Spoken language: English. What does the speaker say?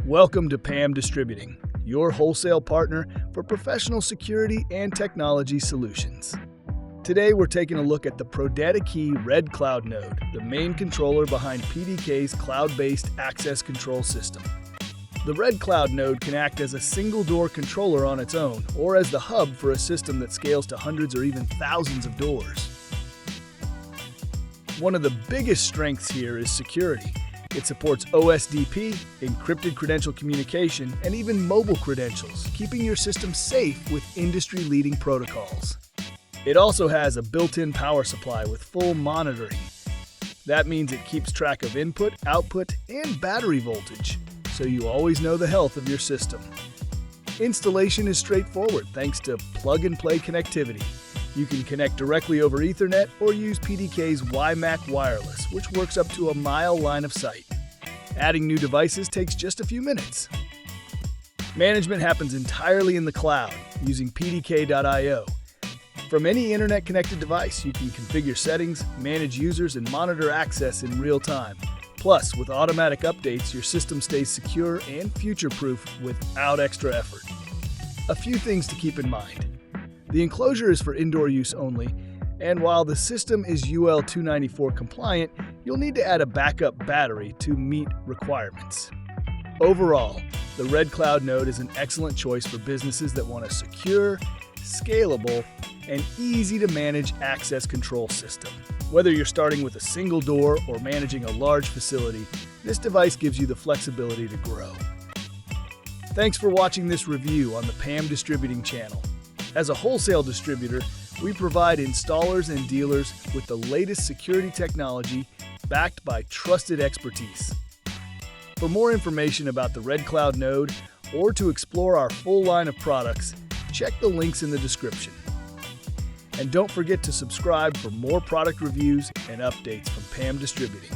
Welcome to PAM Distributing, your wholesale partner for professional security and technology solutions. Today we're taking a look at the ProdataKey Red Cloud node, the main controller behind PDK's cloud-based access control system. The Red Cloud node can act as a single-door controller on its own, or as the hub for a system that scales to hundreds or even thousands of doors. One of the biggest strengths here is security. It supports OSDP, encrypted credential communication, and even mobile credentials, keeping your system safe with industry-leading protocols. It also has a built-in power supply with full monitoring. That means it keeps track of input, output, and battery voltage, so you always know the health of your system. Installation is straightforward thanks to plug-and-play connectivity. You can connect directly over Ethernet or use PDK's WiMAX wireless, which works up to a mile line of sight. Adding new devices takes just a few minutes. Management happens entirely in the cloud using PDK.io. From any internet-connected device, you can configure settings, manage users, and monitor access in real time. Plus, with automatic updates, your system stays secure and future-proof without extra effort. A few things to keep in mind. The enclosure is for indoor use only, and while the system is UL 294 compliant, you'll need to add a backup battery to meet requirements. Overall, the Red Cloud node is an excellent choice for businesses that want a secure, scalable, and easy-to-manage access control system. Whether you're starting with a single door or managing a large facility, this device gives you the flexibility to grow. Thanks for watching this review on the PAM Distributing channel. As a wholesale distributor, we provide installers and dealers with the latest security technology backed by trusted expertise. For more information about the Red Cloud node or to explore our full line of products, check the links in the description. And don't forget to subscribe for more product reviews and updates from PAM Distributing.